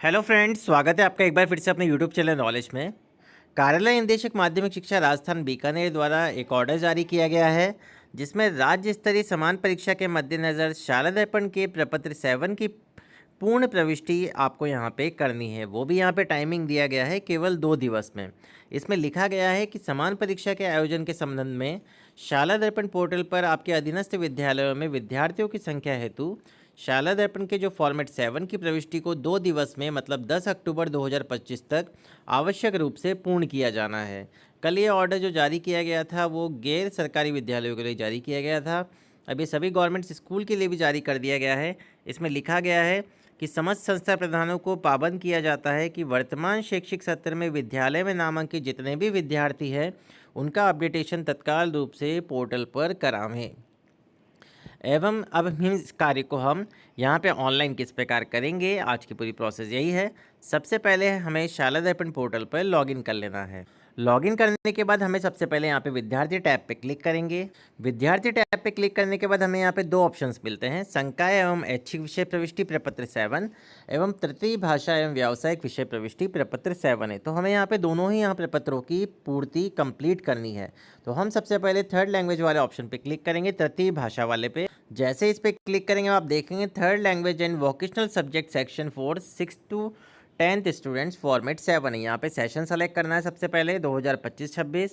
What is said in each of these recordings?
Hello friends, स्वागत है आपका एक बार फिर से अपने यूट्यूब चैनल नॉलेज में। कार्यालय निदेशक माध्यमिक शिक्षा राजस्थान बीकानेर द्वारा एक ऑर्डर जारी किया गया है, जिसमें राज्य स्तरीय समान परीक्षा के मद्देनज़र शाला दर्पण के प्रपत्र 7 की पूर्ण प्रविष्टि आपको यहाँ पे करनी है। वो भी यहाँ पे टाइमिंग दिया गया है केवल 2 दिवस में। इसमें लिखा गया है कि समान परीक्षा के आयोजन के संबंध में शाला दर्पण पोर्टल पर आपके अधीनस्थ विद्यालयों में विद्यार्थियों की संख्या हेतु शाला दर्पण के जो फॉर्मेट 7 की प्रविष्टि को 2 दिवस में मतलब 10 अक्टूबर 2025 तक आवश्यक रूप से पूर्ण किया जाना है। कल ये ऑर्डर जो जारी किया गया था वो गैर सरकारी विद्यालयों के लिए जारी किया गया था। अब ये सभी गवर्नमेंट स्कूल के लिए भी जारी कर दिया गया है। इसमें लिखा गया है कि समस्त संस्था प्रधानों को पाबंद किया जाता है कि वर्तमान शैक्षिक सत्र में विद्यालय में नामांकित जितने भी विद्यार्थी हैं उनका अपडेटेशन तत्काल रूप से पोर्टल पर करावें। एवं अब इस कार्य को हम यहाँ पे ऑनलाइन किस प्रकार करेंगे, आज की पूरी प्रोसेस यही है। सबसे पहले हमें शाला दर्पण पोर्टल पर लॉगिन कर लेना है। लॉगिन करने के बाद हमें सबसे पहले यहाँ पे विद्यार्थी टैब पे क्लिक करेंगे। विद्यार्थी टैब पे क्लिक करने के बाद हमें यहाँ पे दो ऑप्शंस मिलते हैं, संकाय एवं ऐच्छिक विषय प्रविष्टि प्रपत्र 7 एवं तृतीय भाषा एवं व्यावसायिक विषय प्रविष्टि प्रपत्र 7 है। तो हमें यहाँ पे दोनों ही यहाँ प्रपत्रों की पूर्ति कंप्लीट करनी है। तो हम सबसे पहले थर्ड लैंग्वेज वाले ऑप्शन पे क्लिक करेंगे, तृतीय भाषा वाले पे। जैसे इस पर क्लिक करेंगे आप देखेंगे third language and vocational subject section for 6 to 10th students format 7 है। यहाँ पे सेशन सेलेक्ट करना है सबसे पहले 2025-26,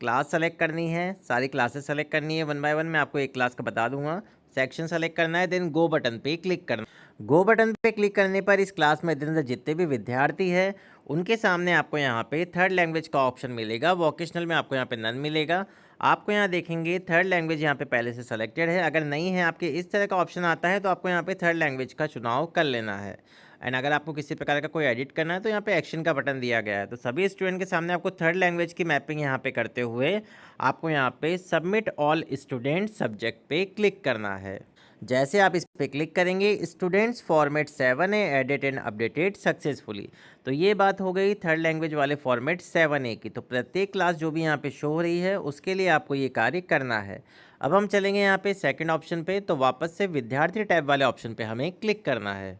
क्लास सेलेक्ट करनी है, सारी क्लासेस सेलेक्ट करनी है वन बाय वन। मैं आपको एक क्लास का बता दूंगा। सेक्शन सेलेक्ट करना है, देन गो बटन पे क्लिक करना। गो बटन पे क्लिक करने पर इस क्लास में दिन जितने भी विद्यार्थी हैं उनके सामने आपको यहाँ पे थर्ड लैंग्वेज का ऑप्शन मिलेगा। वोकेशनल में आपको यहाँ पे नन मिलेगा। आपको यहाँ देखेंगे थर्ड लैंग्वेज यहाँ पे पहले से सेलेक्टेड है। अगर नहीं है आपके इस तरह का ऑप्शन आता है तो आपको यहाँ पे थर्ड लैंग्वेज का चुनाव कर लेना है। एंड अगर आपको किसी प्रकार का कोई एडिट करना है तो यहाँ पे एक्शन का बटन दिया गया है। तो सभी स्टूडेंट के सामने आपको थर्ड लैंग्वेज की मैपिंग यहाँ पे करते हुए आपको यहाँ पे सबमिट ऑल स्टूडेंट सब्जेक्ट पे क्लिक करना है। जैसे आप इस पे क्लिक करेंगे स्टूडेंट्स फॉर्मेट 7 है एडिट एंड अपडेटेड सक्सेसफुली। तो ये बात हो गई थर्ड लैंग्वेज वाले फॉर्मेट 7A की। तो प्रत्येक क्लास जो भी यहाँ पे शो हो रही है उसके लिए आपको ये कार्य करना है। अब हम चलेंगे यहाँ पे सेकंड ऑप्शन पे, तो वापस से विद्यार्थी टैब वाले ऑप्शन पे हमें क्लिक करना है।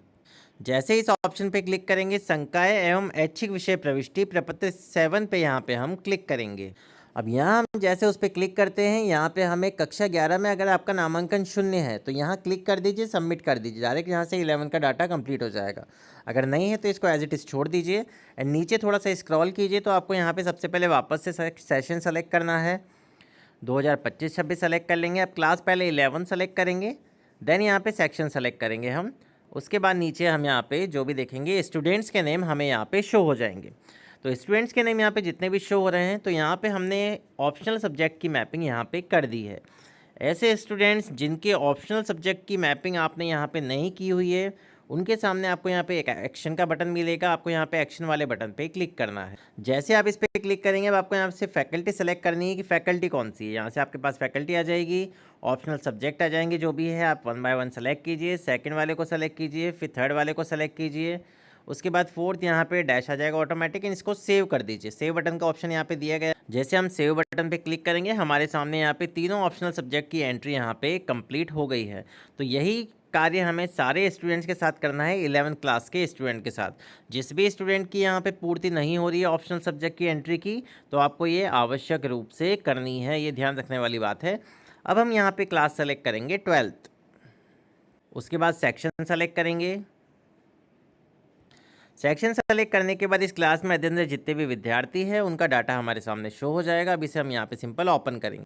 जैसे इस ऑप्शन पे क्लिक करेंगे संकाय एवं ऐच्छिक विषय प्रविष्टि प्रपत्र 7 पे यहाँ पे हम क्लिक करेंगे। अब यहाँ हम जैसे उस पर क्लिक करते हैं यहाँ पे हमें कक्षा 11 में अगर आपका नामांकन 0 है तो यहाँ क्लिक कर दीजिए, सबमिट कर दीजिए। डायरेक्ट यहाँ से 11 का डाटा कंप्लीट हो जाएगा। अगर नहीं है तो इसको एज इट इज़ छोड़ दीजिए एंड नीचे थोड़ा सा स्क्रॉल कीजिए तो आपको यहाँ पे सबसे पहले वापस से सेशन सेलेक्ट करना है। 2025-26 सेलेक्ट कर लेंगे। अब क्लास पहले 11 सेलेक्ट करेंगे, देन यहाँ पे सेक्शन सेलेक्ट करेंगे हम। उसके बाद नीचे हम यहाँ पे जो भी देखेंगे स्टूडेंट्स के नेम हमें यहाँ पे शो हो जाएंगे। तो स्टूडेंट्स के नेम यहाँ पे जितने भी शो हो रहे हैं तो यहाँ पे हमने ऑप्शनल सब्जेक्ट की मैपिंग यहाँ पे कर दी है। ऐसे स्टूडेंट्स जिनके ऑप्शनल सब्जेक्ट की मैपिंग आपने यहाँ पे नहीं की हुई है उनके सामने आपको यहाँ पे एक एक्शन का बटन मिलेगा। आपको यहाँ पे एक्शन वाले बटन पे क्लिक करना है। जैसे आप इस पर क्लिक करेंगे अब आपको यहाँ से फैकल्टी सेलेक्ट करनी है कि फैकल्टी कौन सी है। यहाँ से आपके पास फैकल्टी आ जाएगी, ऑप्शनल सब्जेक्ट आ जाएंगे जो भी है। आप वन बाय वन सेलेक्ट कीजिए, सेकंड वाले को सेलेक्ट कीजिए, फिर थर्ड वाले को सेलेक्ट कीजिए, उसके बाद फोर्थ यहाँ पे डैश आ जाएगा ऑटोमेटिक। इसको सेव कर दीजिए। सेव बटन का ऑप्शन यहाँ पे दिया गया। जैसे हम सेव बटन पे क्लिक करेंगे हमारे सामने यहाँ पे तीनों ऑप्शनल सब्जेक्ट की एंट्री यहाँ पे कंप्लीट हो गई है। तो यही कार्य हमें सारे स्टूडेंट्स के साथ करना है, 11 क्लास के स्टूडेंट के साथ। जिस भी स्टूडेंट की यहाँ पे पूर्ति नहीं हो रही है ऑप्शनल सब्जेक्ट की एंट्री की तो आपको ये आवश्यक रूप से करनी है, ये ध्यान रखने वाली बात है। अब हम यहाँ पे क्लास सेलेक्ट करेंगे 12th, उसके बाद सेक्शन सेलेक्ट करेंगे। सेक्शन सेलेक्ट करने के बाद इस क्लास में अध्ययन जितने भी विद्यार्थी हैं उनका डाटा हमारे सामने शो हो जाएगा। अब इसे हम यहाँ पे सिंपल ओपन करेंगे।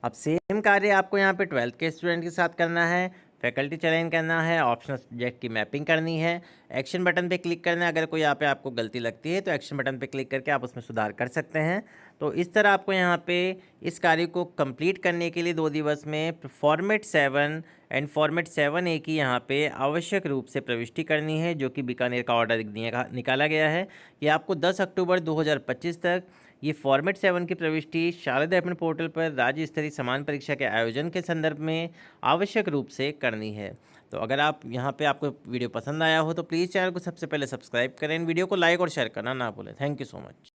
अब सेम कार्य आपको यहाँ पे 12th के स्टूडेंट के साथ करना है। फैकल्टी चयन करना है, ऑप्शनल सब्जेक्ट की मैपिंग करनी है, एक्शन बटन पे क्लिक करना है। अगर कोई यहाँ पे आपको गलती लगती है तो एक्शन बटन पे क्लिक करके आप उसमें सुधार कर सकते हैं। तो इस तरह आपको यहाँ पे इस कार्य को कंप्लीट करने के लिए 2 दिवस में फॉर्मेट 7 एंड फॉर्मेट 7A की यहाँ पे आवश्यक रूप से प्रविष्टि करनी है, जो कि बीकानेर का ऑर्डर निकाला गया है कि आपको 10 अक्टूबर 2025 तक ये फॉर्मेट 7 की प्रविष्टि शाला दर्पण पोर्टल पर राज्य स्तरीय समान परीक्षा के आयोजन के संदर्भ में आवश्यक रूप से करनी है। तो अगर आप यहाँ पे आपको वीडियो पसंद आया हो तो प्लीज़ चैनल को सबसे पहले सब्सक्राइब करें, वीडियो को लाइक और शेयर करना ना भूलें। Thank you so much.